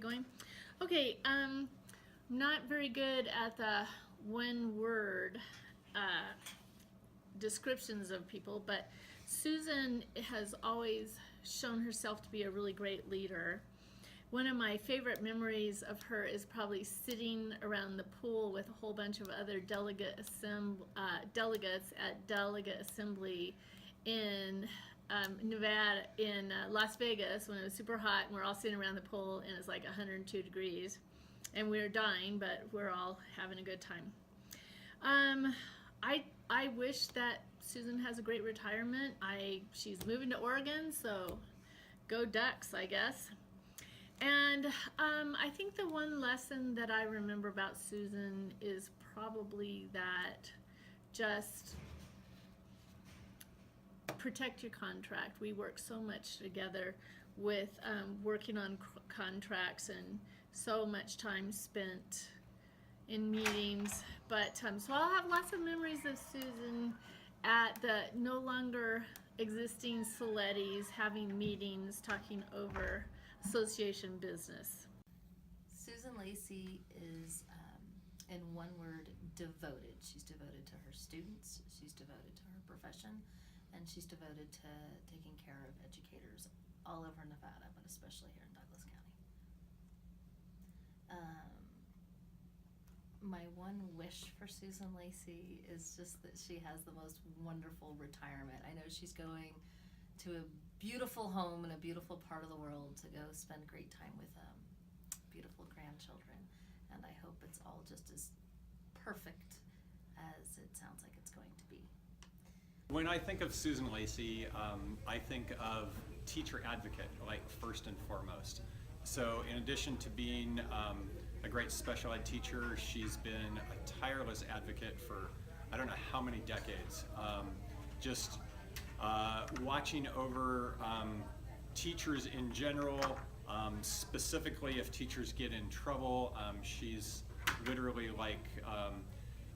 going? Okay, I'm not very good at the one word descriptions of people, but Susan has always shown herself to be a really great leader. One of my favorite memories of her is probably sitting around the pool with a whole bunch of other delegates at delegate assembly in Nevada, in Las Vegas, when it was super hot, and we're all sitting around the pool and it's like 102 degrees and we're dying, but we're all having a good time. I wish that Susan has a great retirement. She's moving to Oregon, so go Ducks, I guess. And I think the one lesson that I remember about Susan is probably that just protect your contract. We work so much together with working on contracts, and so much time spent in meetings. But so I'll have lots of memories of Susan at the no longer existing Soletti's, having meetings, talking over association business. Susan Lacey is, in one word, devoted. She's devoted to her students, she's devoted to her profession, and she's devoted to taking care of educators all over Nevada, but especially here in Douglas County. My one wish for Susan Lacey is just that she has the most wonderful retirement. I know she's going to a beautiful home in a beautiful part of the world to go spend great time with beautiful grandchildren, and I hope it's all just as perfect as it sounds like it's going to be. When I think of Susan Lacey, I think of teacher advocate, like first and foremost. So in addition to being a great special ed teacher, she's been a tireless advocate for I don't know how many decades. Just watching over teachers in general, specifically if teachers get in trouble, she's literally like,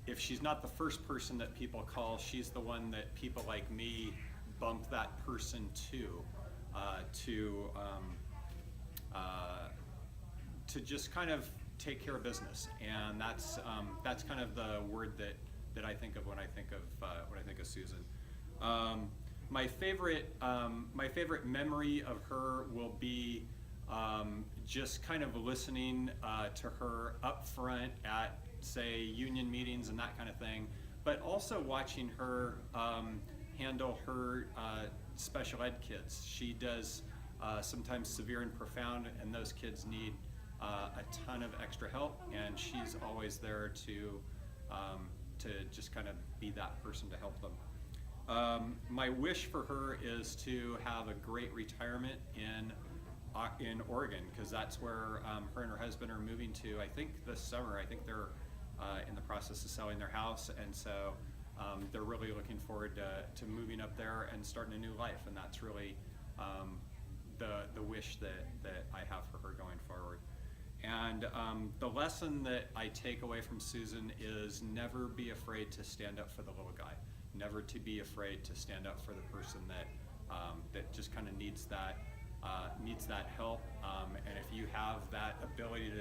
if she's not the first person that people call, she's the one that people like me bump that person to just kind of take care of business. And that's kind of the word that I think of when I think of Susan. My favorite memory of her will be just kind of listening to her up front at, say, union meetings and that kind of thing, but also watching her handle her special ed kids. She does sometimes severe and profound, and those kids need a ton of extra help, and she's always there to just kind of be that person to help them. My wish for her is to have a great retirement in Oregon, because that's where her and her husband are moving to, I think this summer. I think they're in the process of selling their house, and so they're really looking forward to moving up there and starting a new life, and that's really the wish that I have for her going forward. And the lesson that I take away from Susan is never be afraid to stand up for the little guy. Never to be afraid to stand up for the person that just kind of needs that help. And if you have that ability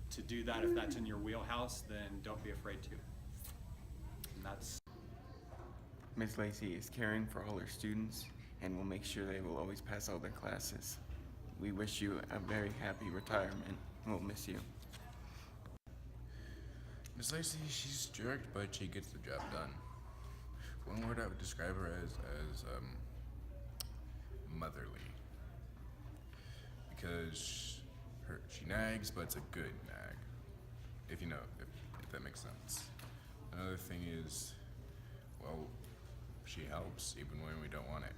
to do that, if that's in your wheelhouse, then don't be afraid to. And that's. Ms. Lacey is caring for all her students and will make sure they will always pass all their classes. We wish you a very happy retirement. We'll miss you. Ms. Lacey, she's strict, but she gets the job done. One word I would describe her as motherly. Because she nags, but it's a good nag. If you know, if that makes sense. Another thing is, well, she helps even when we don't want it.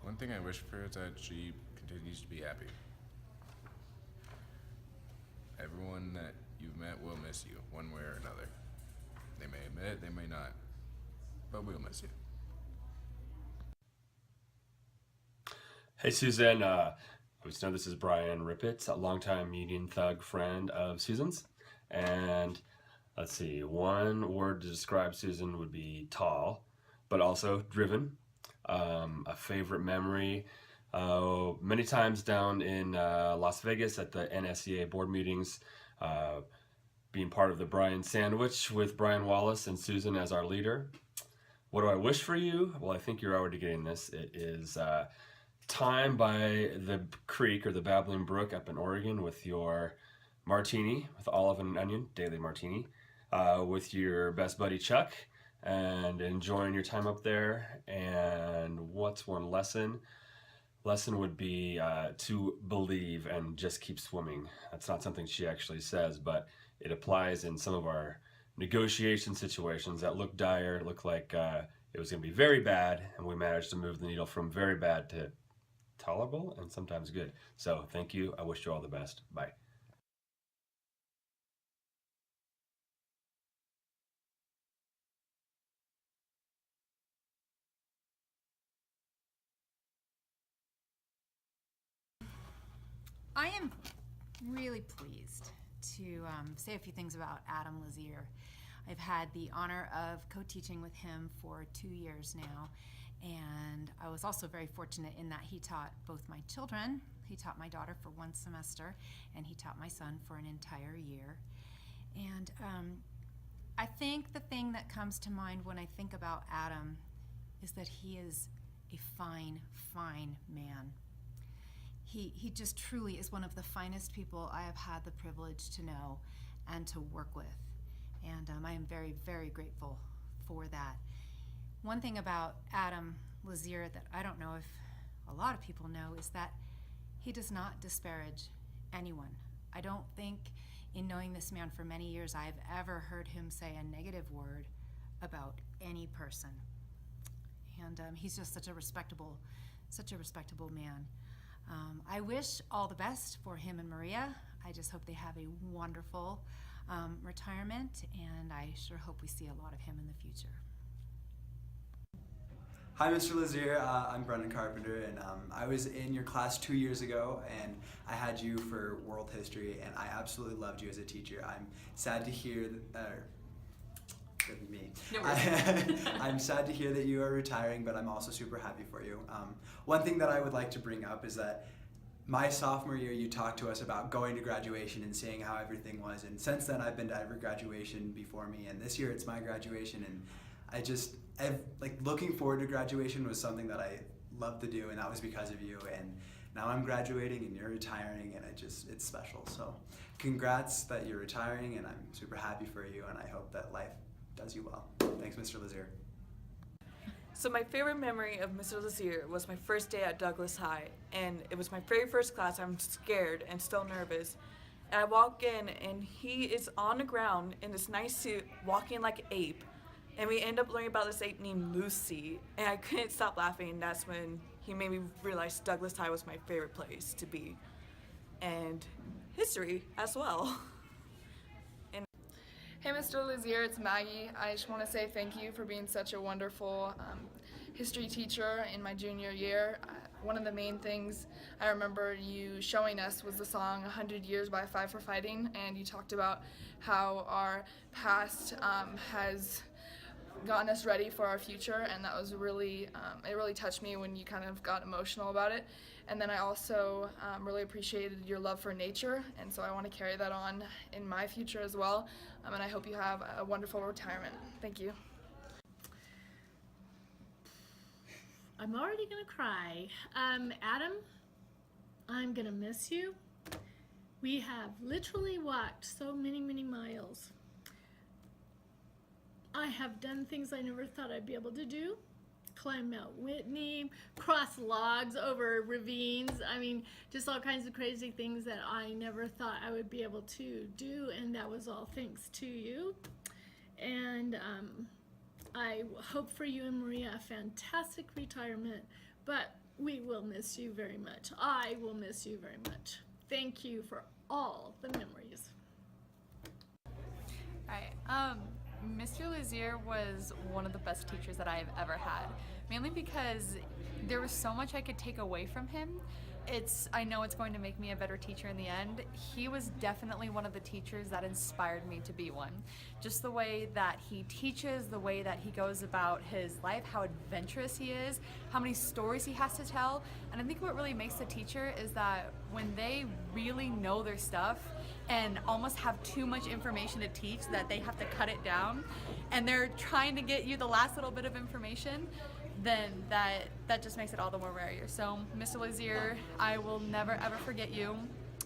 One thing I wish for her is that she continues to be happy. Everyone that you've met will miss you, one way or another. They may admit it, they may not, but we'll miss you. Hey Susan, I just know this is Brian Rippett, a longtime Union Thug friend of Susan's. And let's see, one word to describe Susan would be tall, but also driven. A favorite memory many times down in Las Vegas at the NSEA board meetings, being part of the Brian Sandwich with Brian Wallace and Susan as our leader. What do I wish for you? Well, I think you're already getting this. It is time by the creek or the Babbling Brook up in Oregon with your martini with olive and onion, daily martini, with your best buddy Chuck, and enjoying your time up there. And what's one lesson? Lesson would be to believe and just keep swimming. That's not something she actually says, but it applies in some of our negotiation situations that look dire, look like it was going to be very bad, and we managed to move the needle from very bad to tolerable and sometimes good. So thank you. I wish you all the best. Bye. I am really pleased to say a few things about Adam Lazier. I've had the honor of co-teaching with him for 2 years now, and I was also very fortunate in that he taught both my children. He taught my daughter for 1 semester, and he taught my son for an entire year. And I think the thing that comes to mind when I think about Adam is that he is a fine, fine man. He just truly is one of the finest people I have had the privilege to know and to work with. And I am very, very grateful for that. One thing about Adam Lazier that I don't know if a lot of people know is that he does not disparage anyone. I don't think in knowing this man for many years I've ever heard him say a negative word about any person. And he's just such a respectable man. I wish all the best for him and Maria. I just hope they have a wonderful retirement, and I sure hope we see a lot of him in the future. Hi, Mr. Lazier. I'm Brendan Carpenter, and I was in your class 2 years ago, and I had you for world history, and I absolutely loved you as a teacher. I'm sad to hear that. I'm sad to hear that you are retiring, but I'm also super happy for you. One thing that I would like to bring up is that my sophomore year, you talked to us about going to graduation and seeing how everything was, and since then I've been to every graduation before me, and this year it's my graduation, and like looking forward to graduation was something that I love to do, and that was because of you. And now I'm graduating and you're retiring, and it's special. So congrats that you're retiring, and I'm super happy for you, and I hope that life does you well. Thanks, Mr. Lazier. So my favorite memory of Mr. Lazier was my first day at Douglas High, and it was my very first class. I'm scared and still nervous. And I walk in, and he is on the ground in this nice suit, walking like an ape. And we end up learning about this ape named Lucy, and I couldn't stop laughing, and that's when he made me realize Douglas High was my favorite place to be. And history as well. Hey, Mr. Lazier, it's Maggie. I just want to say thank you for being such a wonderful history teacher in my junior year. One of the main things I remember you showing us was the song 100 Years by Five for Fighting, and you talked about how our past has gotten us ready for our future, and that was really, it really touched me when you kind of got emotional about it. And then I also really appreciated your love for nature, and so I want to carry that on in my future as well. And I hope you have a wonderful retirement. Thank you. I'm already gonna cry. Adam, I'm gonna miss you. We have literally walked so many, many miles. I have done things I never thought I'd be able to do. Climb Mount Whitney, cross logs over ravines. I mean, just all kinds of crazy things that I never thought I would be able to do, and that was all thanks to you. And I hope for you and Maria a fantastic retirement, but we will miss you very much. I will miss you very much. Thank you for all the memories. Hi. Mr. Lazier was one of the best teachers that I've ever had, mainly because there was so much I could take away from him, I know it's going to make me a better teacher in the end. He was definitely one of the teachers that inspired me to be one. Just the way that he teaches, the way that he goes about his life, how adventurous he is, how many stories he has to tell. And I think what really makes a teacher is that when they really know their stuff and almost have too much information to teach that they have to cut it down, and they're trying to get you the last little bit of information, then that just makes it all the more rare. So, Mr. Lazier, I will never ever forget you.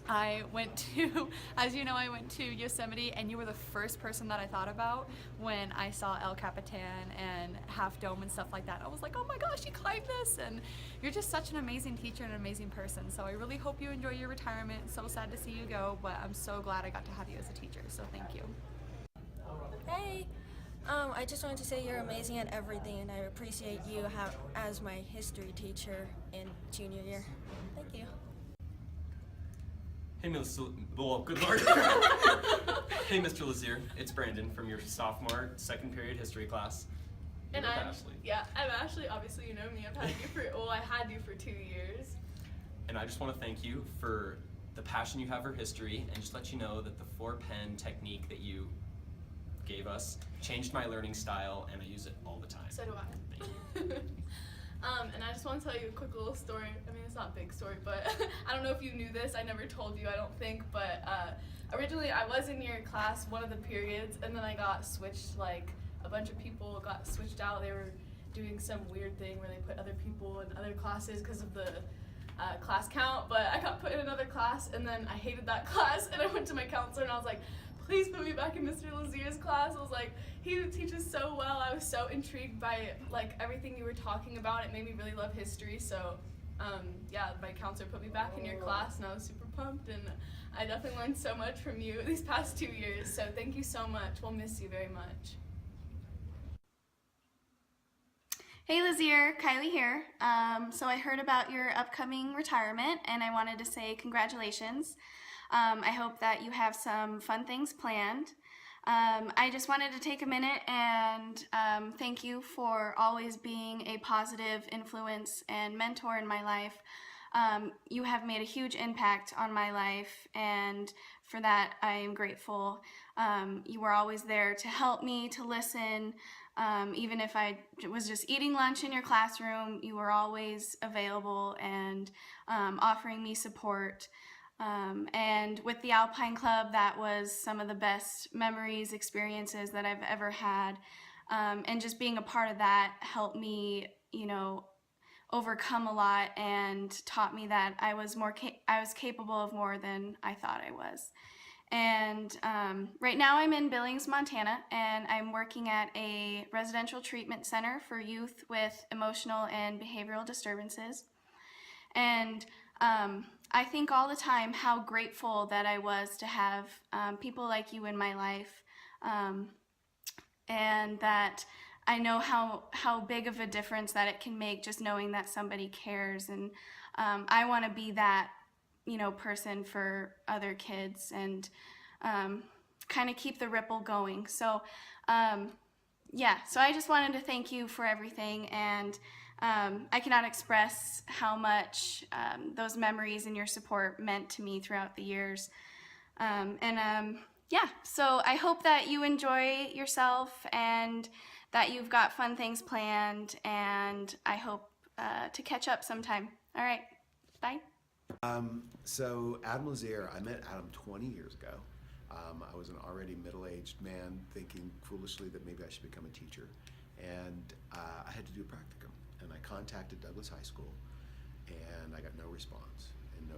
I went to, as you know, I went to Yosemite, and you were the first person that I thought about when I saw El Capitan and Half Dome and stuff like that. I was like, oh my gosh, you climbed this, and you're just such an amazing teacher and an amazing person. So I really hope you enjoy your retirement. So sad to see you go, but I'm so glad I got to have you as a teacher, so thank you. Hey, I just wanted to say you're amazing at everything, and I appreciate you as my history teacher in junior year. Thank you. Hey, good lord. Hey, Mr. Lazier, it's Brandon from your sophomore second period history class. And You're I'm Ashley. Ashley. Obviously, you know me. I had you for 2 years. And I just want to thank you for the passion you have for history, and just let you know that the 4-pen technique that you gave us changed my learning style, and I use it all the time. So do I. Thank you. And I just want to tell you a quick little story. I mean, it's not a big story, but I don't know if you knew this. I never told you, I don't think. But originally, I was in your class one of the periods, and then I got switched. Like, a bunch of people got switched out. They were doing some weird thing where they put other people in other classes because of the class count. But I got put in another class, and then I hated that class. And I went to my counselor, and I was like, please put me back in Mr. Lazier's class. I was like, he teaches so well. I was so intrigued by like everything you were talking about. It made me really love history. So yeah, my counselor put me back in your class, and I was super pumped, and I definitely learned so much from you these past 2 years. So thank you so much. We'll miss you very much. Hey Lazier, Kylie here. So I heard about your upcoming retirement, and I wanted to say congratulations. I hope that you have some fun things planned. I just wanted to take a minute and thank you for always being a positive influence and mentor in my life. You have made a huge impact on my life, and for that I am grateful. You were always there to help me, to listen. Even if I was just eating lunch in your classroom, you were always available and offering me support. And with the Alpine Club, that was some of the best memories, experiences that I've ever had. And just being a part of that helped me, you know, overcome a lot and taught me that I was capable of more than I thought I was. And right now I'm in Billings, Montana, and I'm working at a residential treatment center for youth with emotional and behavioral disturbances. And I think all the time how grateful that I was to have people like you in my life, and that I know how big of a difference that it can make just knowing that somebody cares. And I want to be that, you know, person for other kids and kind of keep the ripple going. So yeah, so I just wanted to thank you for everything, and I cannot express how much those memories and your support meant to me throughout the years. Yeah, so I hope that you enjoy yourself and that you've got fun things planned, and I hope to catch up sometime. All right, bye. So Adam Lazier, I met Adam 20 years ago. I was an already middle-aged man thinking foolishly that maybe I should become a teacher, and I had to do a practicum, and I contacted Douglas High School, and I got no response, and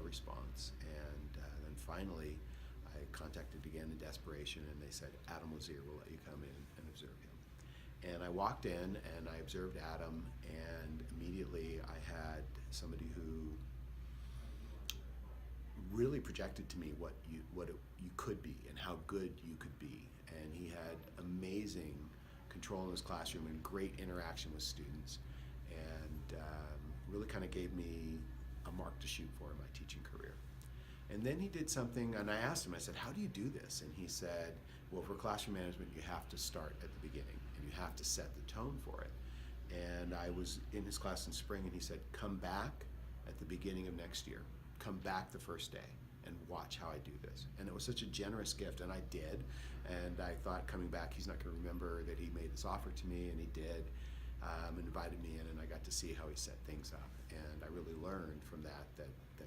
then finally I contacted again in desperation, and they said, Adam Lazier will let you come in and observe him. And I walked in and I observed Adam, and immediately I had somebody who really projected to me what you could be and how good you could be. And he had amazing control in his classroom and great interaction with students, and really kind of gave me a mark to shoot for in my teaching career. And then he did something, and I asked him, I said, how do you do this? And he said, well, for classroom management, you have to start at the beginning, and you have to set the tone for it. And I was in his class in spring, and he said, come back at the beginning of next year, come back the first day and watch how I do this. And it was such a generous gift, and I did. And I thought coming back, he's not going to remember that he made this offer to me, and he did. Invited me in, and I got to see how he set things up. And I really learned from that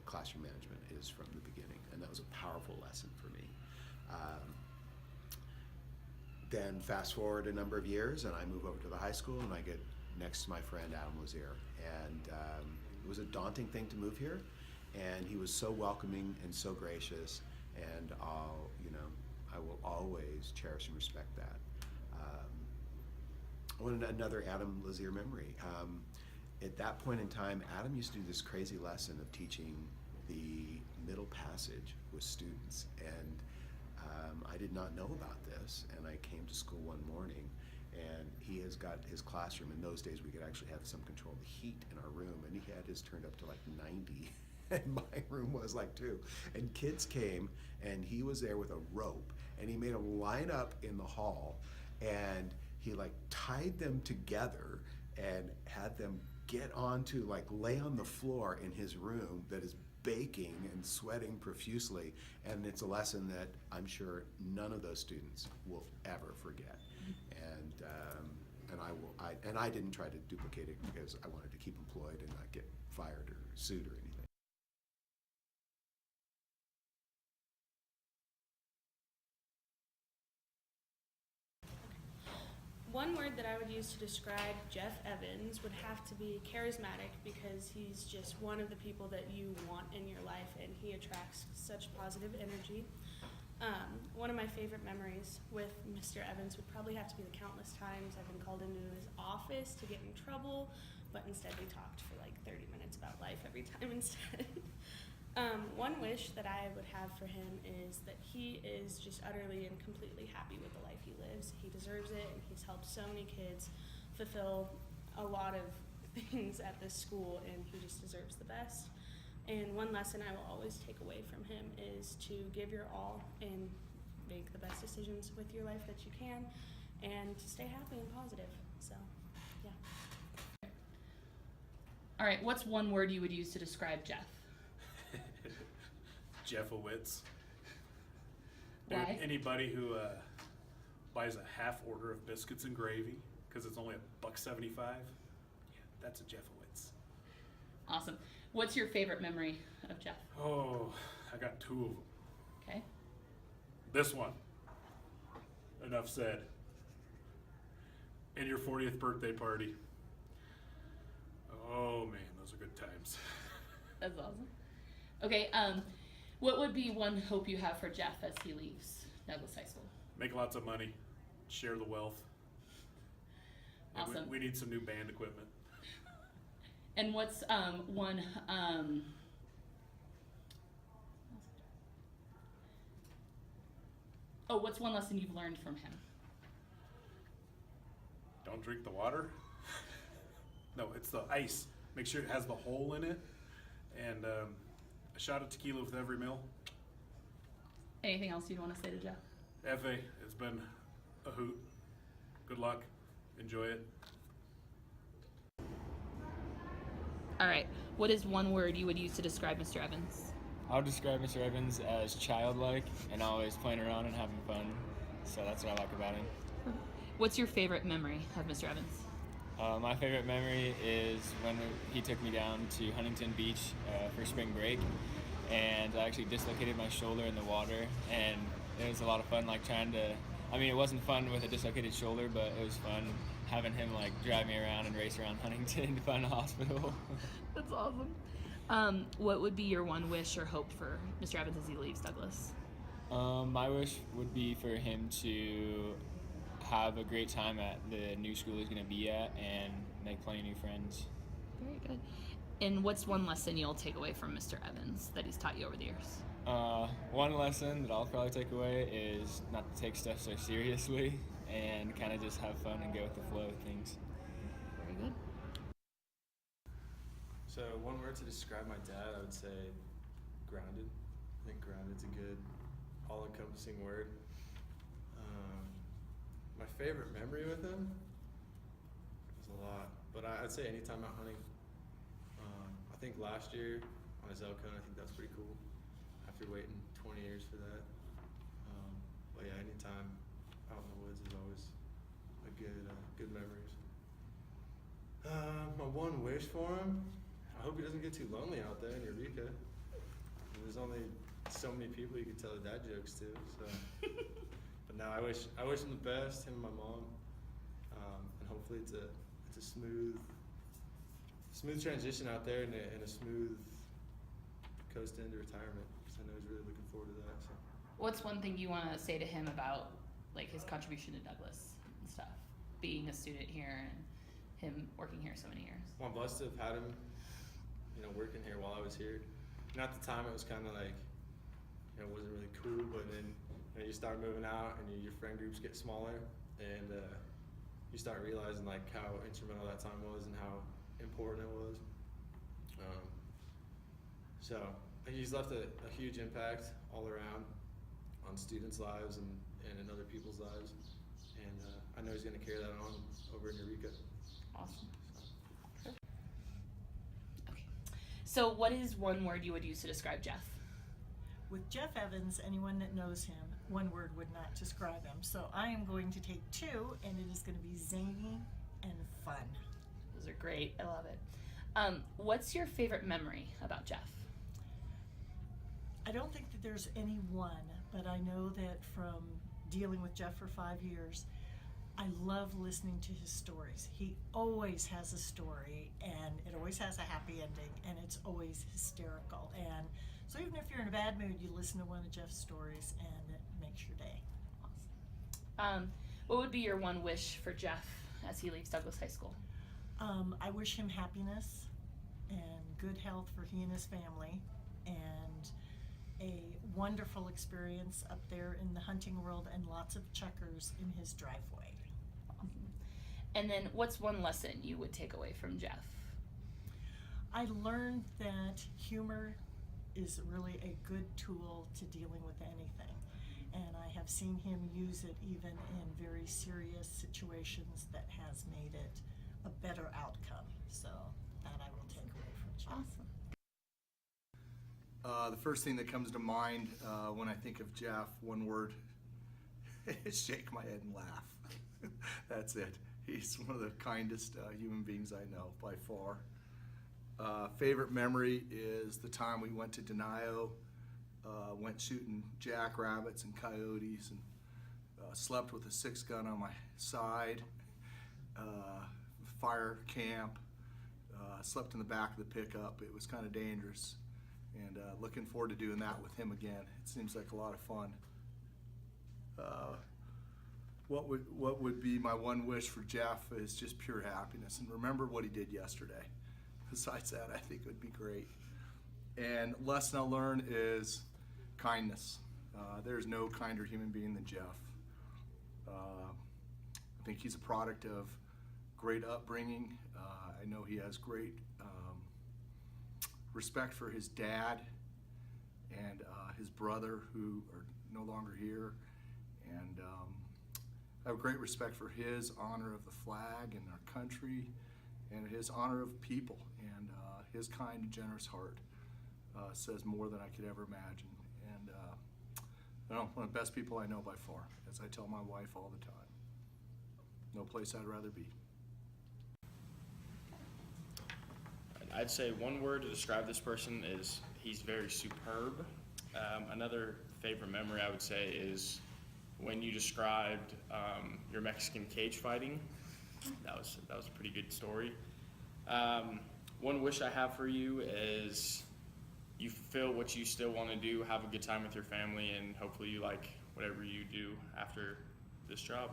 classroom management is from the beginning, and that was a powerful lesson for me. Then fast forward a number of years, and I move over to the high school, and I get next to my friend Adam Lazier. And it was a daunting thing to move here, and he was so welcoming and so gracious, and I will always cherish and respect that. Another Adam Lazier memory. At that point in time, Adam used to do this crazy lesson of teaching the middle passage with students, and I did not know about this, and I came to school one morning, and he has got his classroom. In those days, we could actually have some control of the heat in our room, and he had his turned up to like 90, and my room was like 2. And kids came, and he was there with a rope, and he made them line up in the hall, and he like tied them together and had them get onto, like lay on the floor in his room that is baking and sweating profusely, and it's a lesson that I'm sure none of those students will ever forget. And I didn't try to duplicate it because I wanted to keep employed and not get fired or sued or anything. One word that I would use to describe Jeff Evans would have to be charismatic, because he's just one of the people that you want in your life, and he attracts such positive energy. One of my favorite memories with Mr. Evans would probably have to be the countless times I've been called into his office to get in trouble, but instead we talked for like 30 minutes about life every time instead. One wish that I would have for him is that he is just utterly and completely happy with the life he lives. He deserves it, and he's helped so many kids fulfill a lot of things at this school, and he just deserves the best. And one lesson I will always take away from him is to give your all and make the best decisions with your life that you can, and to stay happy and positive. So, yeah. All right, what's one word you would use to describe Jeff? Jeffowitz. Why? Anybody who buys a half order of biscuits and gravy because it's only $1.75, yeah, that's a Jeffowitz. Awesome. What's your favorite memory of Jeff? Oh, I got 2 of them. Okay. This one. Enough said. And your 40th birthday party. Oh man, those are good times. That's awesome. Okay, what would be one hope you have for Jeff as he leaves Douglas High School? Make lots of money, share the wealth. And Awesome. we need some new band equipment. And what's one what's one lesson you've learned from him? Don't drink the water. No, it's the ice. Make sure it has the hole in it. And a shot of tequila with every meal. Anything else you'd want to say to Jeff? Effie, it's been a hoot. Good luck. Enjoy it. All right. What is one word you would use to describe Mr. Evans? I'll describe Mr. Evans as childlike and always playing around and having fun. So that's what I like about him. What's your favorite memory of Mr. Evans? My favorite memory is when he took me down to Huntington Beach for spring break, and I actually dislocated my shoulder in the water, and it was a lot of fun, like trying to, it wasn't fun with a dislocated shoulder, but it was fun having him like drive me around and race around Huntington to find a hospital. That's awesome. What would be your one wish or hope for Mr. Evans as he leaves Douglas? My wish would be for him to have a great time at the new school he's going to be at and make plenty of new friends. Very good. And what's one lesson you'll take away from Mr. Evans that he's taught you over the years? One lesson that I'll probably take away is not to take stuff so seriously and kind of just have fun and go with the flow of things. Very good. So one word to describe my dad, I would say grounded. I think grounded's a good all-encompassing word. My favorite memory with him is a lot, but I'd say anytime out hunting. I think last year on on his elk hunt. I think that's pretty cool after waiting 20 years for that. But yeah, anytime out in the woods is always a good memories. My one wish for him, I hope he doesn't get too lonely out there in Eureka. There's only so many people you can tell dad jokes to, so. But no, I wish him the best, him and my mom, and hopefully it's a smooth transition out there and a smooth coast into retirement, because I know he's really looking forward to that. So. What's one thing you want to say to him about like his contribution to Douglas and stuff, being a student here and him working here so many years? Well, I'm blessed to have had him, working here while I was here. And at the time, it was kind of like, it wasn't really cool. But then you start moving out, and your friend groups get smaller, and you start realizing like how instrumental that time was and how important it was. So he's left a huge impact all around on students' lives and in other people's lives, and I know he's going to carry that on over in Eureka. Awesome. Okay. So what is one word you would use to describe Jeff? With Jeff Evans, anyone that knows him, one word would not describe him. So I am going to take two, and it is going to be zany and fun. Those are great. I love it. What's your favorite memory about Jeff? I don't think that there's any one, but I know that from dealing with Jeff for 5 years, I love listening to his stories. He always has a story, and it always has a happy ending, and it's always hysterical. And so even if you're in a bad mood, you listen to one of Jeff's stories, and it makes your day. Awesome. What would be your one wish for Jeff as he leaves Douglas High School? I wish him happiness and good health for he and his family, and a wonderful experience up there in the hunting world, and lots of checkers in his driveway. Awesome. And then what's one lesson you would take away from Jeff? I learned that humor is really a good tool to dealing with anything, and I have seen him use it even in very serious situations that has made it a better outcome. So that I will take away from Jeff. Awesome. The first thing that comes to mind when I think of Jeff, one word, is shake my head and laugh. That's it. He's one of the kindest human beings I know by far. Favorite memory is the time we went to Denio, went shooting jackrabbits and coyotes, and slept with a 6-gun on my side, fire camp, slept in the back of the pickup. It was kind of dangerous, and looking forward to doing that with him again. It seems like a lot of fun. What would be my one wish for Jeff is just pure happiness, and remember what he did yesterday. Besides that, I think it would be great. And lesson I'll learn is kindness. There's no kinder human being than Jeff. I think he's a product of great upbringing. I know he has great respect for his dad and his brother, who are no longer here. And I have great respect for his honor of the flag and our country, and his honor of people, and his kind and generous heart says more than I could ever imagine. And one of the best people I know by far, as I tell my wife all the time. No place I'd rather be. I'd say one word to describe this person is he's very superb. Another favorite memory I would say is when you described your Mexican cage fighting. That was a pretty good story. One wish I have for you is you fulfill what you still want to do, have a good time with your family, and hopefully you like whatever you do after this job.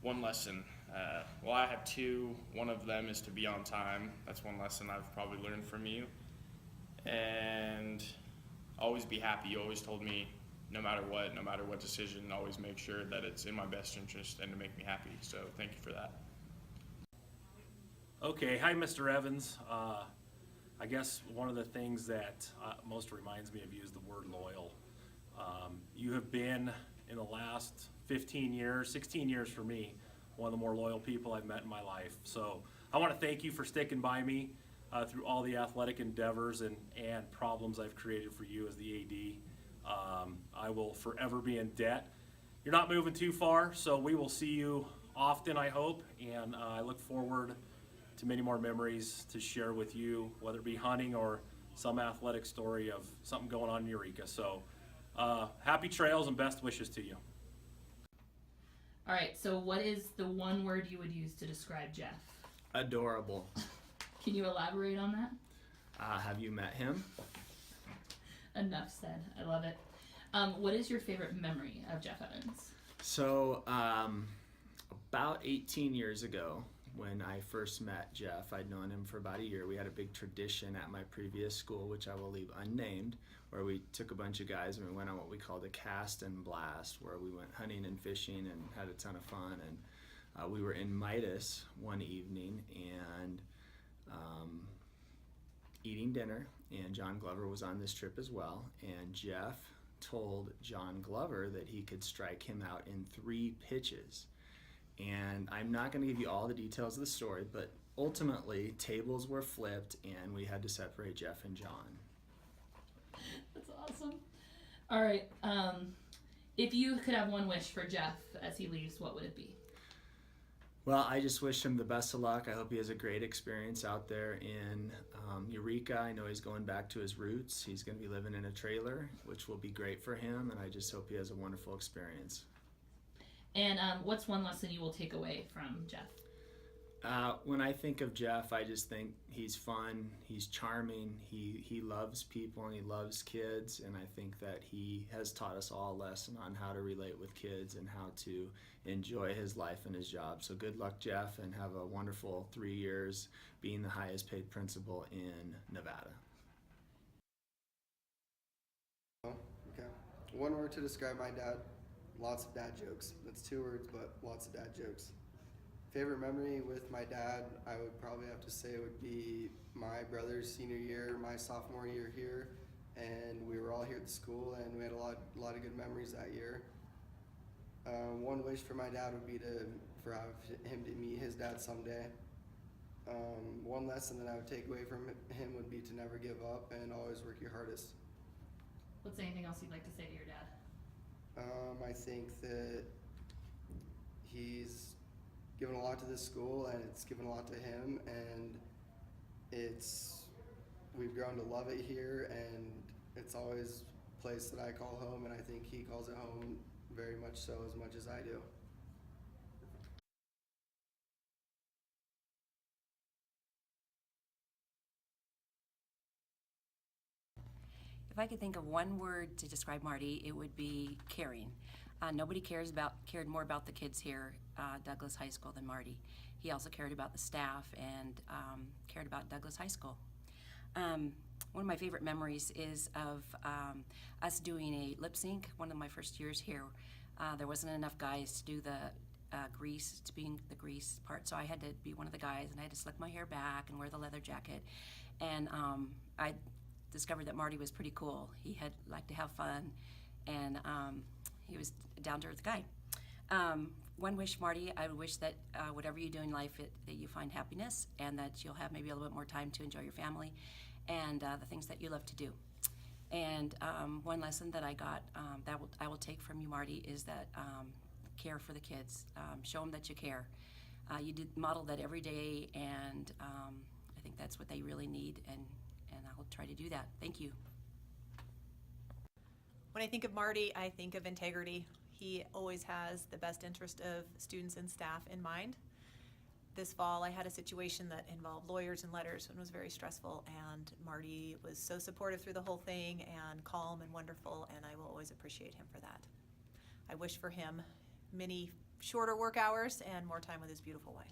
One lesson. Well, I have two. One of them is to be on time. That's one lesson I've probably learned from you. And always be happy. You always told me no matter what decision, always make sure that it's in my best interest and to make me happy. So thank you for that. Okay, hi Mr. Evans. I guess one of the things that most reminds me of you is the word loyal. You have been, in the last 15 years, 16 years for me, one of the more loyal people I've met in my life. So I want to thank you for sticking by me through all the athletic endeavors and problems I've created for you as the AD. I will forever be in debt. You're not moving too far, so we will see you often, I hope, and I look forward to many more memories to share with you, whether it be hunting or some athletic story of something going on in Eureka. So happy trails and best wishes to you. All right, so what is the one word you would use to describe Jeff? Adorable. Can you elaborate on that? Have you met him? Enough said. I love it. What is your favorite memory of Jeff Evans? So, about 18 years ago, when I first met Jeff, I'd known him for about a year. We had a big tradition at my previous school, which I will leave unnamed, where we took a bunch of guys and we went on what we called a cast and blast, where we went hunting and fishing and had a ton of fun. And we were in Midas one evening and eating dinner, and John Glover was on this trip as well. And Jeff told John Glover that he could strike him out in 3 pitches. And I'm not going to give you all the details of the story, but ultimately tables were flipped and we had to separate Jeff and John. That's awesome. All right. If you could have one wish for Jeff as he leaves, what would it be? Well, I just wish him the best of luck. I hope he has a great experience out there in Eureka. I know he's going back to his roots. He's going to be living in a trailer, which will be great for him, and I just hope he has a wonderful experience. And what's one lesson you will take away from Jeff? When I think of Jeff, I just think he's fun, he's charming, he loves people and he loves kids, and I think that he has taught us all a lesson on how to relate with kids and how to enjoy his life and his job. So good luck, Jeff, and have a wonderful 3 years being the highest paid principal in Nevada. Okay. One word to describe my dad. Lots of dad jokes. That's 2 words, but lots of dad jokes. Favorite memory with my dad, I would probably have to say would be my brother's senior year, my sophomore year here, and we were all here at the school, and we had a lot of good memories that year. One wish for my dad would be for him to meet his dad someday. One lesson that I would take away from him would be to never give up and always work your hardest. What's anything else you'd like to say to your dad? I think that he's given a lot to this school, and it's given a lot to him, and we've grown to love it here, and it's always a place that I call home, and I think he calls it home very much so, as much as I do. If I could think of one word to describe Marty, it would be caring. Nobody cared more about the kids here, Douglas High School, than Marty. He also cared about the staff and cared about Douglas High School. One of my favorite memories is of us doing a lip sync. One of my first years here, there wasn't enough guys to do the grease part, so I had to be one of the guys, and I had to slick my hair back and wear the leather jacket. And I discovered that Marty was pretty cool. He liked to have fun, and he was a down-to-earth guy. One wish, Marty, I would wish that whatever you do in life, that you find happiness, and that you'll have maybe a little bit more time to enjoy your family and the things that you love to do. And one lesson that I got that I will take from you, Marty, is that care for the kids. Show them that you care. You model that every day, and I think that's what they really need, and I'll try to do that. Thank you. When I think of Marty, I think of integrity. He always has the best interest of students and staff in mind. This fall, I had a situation that involved lawyers and letters and was very stressful, and Marty was so supportive through the whole thing and calm and wonderful, and I will always appreciate him for that. I wish for him many shorter work hours and more time with his beautiful wife.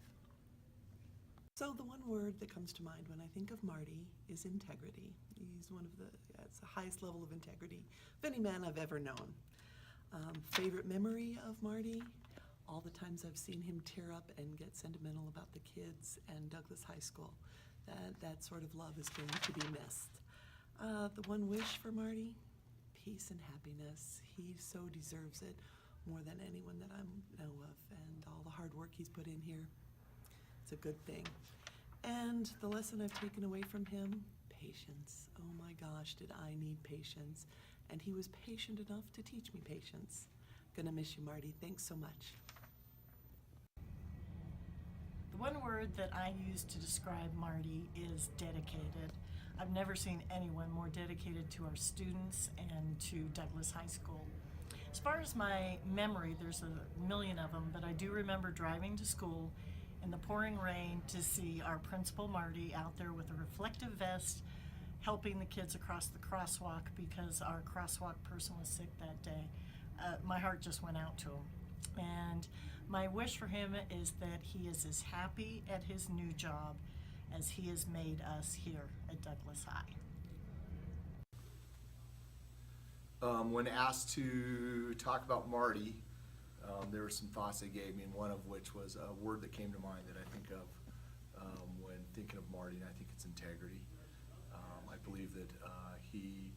So the one word that comes to mind when I think of Marty is integrity. He's one of it's the highest level of integrity of any man I've ever known. Favorite memory of Marty? All the times I've seen him tear up and get sentimental about the kids and Douglas High School. That sort of love is going to be missed. The one wish for Marty? Peace and happiness. He so deserves it more than anyone that I know of, and all the hard work he's put in here. It's a good thing. And the lesson I've taken away from him, patience. Oh my gosh, did I need patience. And he was patient enough to teach me patience. Gonna miss you, Marty. Thanks so much. The one word that I use to describe Marty is dedicated. I've never seen anyone more dedicated to our students and to Douglas High School. As far as my memory, there's a million of them, but I do remember driving to school in the pouring rain to see our principal Marty out there with a reflective vest helping the kids across the crosswalk because our crosswalk person was sick that day. My heart just went out to him. And my wish for him is that he is as happy at his new job as he has made us here at Douglas High. When asked to talk about Marty, there were some thoughts they gave me, and one of which was a word that came to mind that I think of when thinking of Marty, and I think it's integrity. I believe that he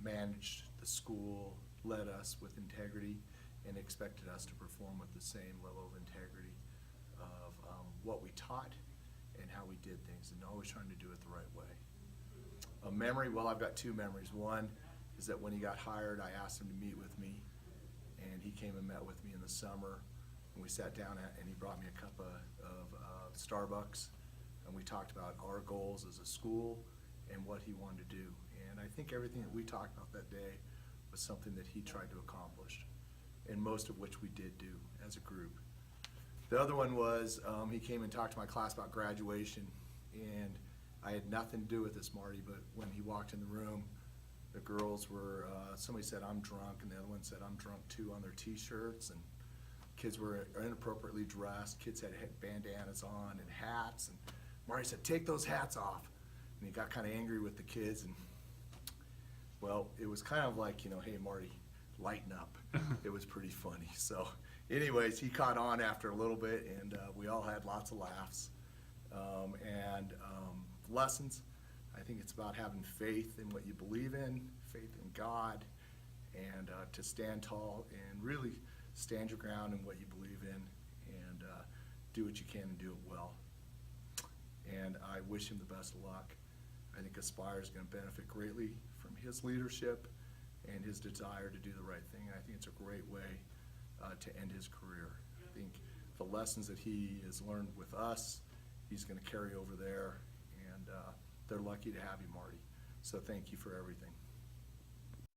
managed the school, led us with integrity, and expected us to perform with the same level of integrity of what we taught and how we did things, and always trying to do it the right way. A memory, well, I've got two memories. One is that when he got hired, I asked him to meet with me, and he came and met with me in the summer, and we sat down and he brought me a cup of Starbucks, and we talked about our goals as a school and what he wanted to do. And I think everything that we talked about that day was something that he tried to accomplish, and most of which we did do as a group. The other one was he came and talked to my class about graduation, and I had nothing to do with this, Marty, but when he walked in the room, the girls were, somebody said, "I'm drunk," and the other one said, "I'm drunk too," on their t-shirts, and kids were inappropriately dressed. Kids had bandanas on and hats, and Marty said, "Take those hats off." And he got kind of angry with the kids, and well, it was kind of like, you know, "Hey, Marty, lighten up." It was pretty funny. So anyways, he caught on after a little bit, and we all had lots of laughs. Lessons, I think it's about having faith in what you believe in, faith in God, and to stand tall and really stand your ground in what you believe in, and do what you can and do it well. And I wish him the best of luck. I think Aspire is going to benefit greatly from his leadership and his desire to do the right thing. And I think it's a great way to end his career. I think the lessons that he has learned with us, he's going to carry over there, and they're lucky to have you, Marty. So thank you for everything.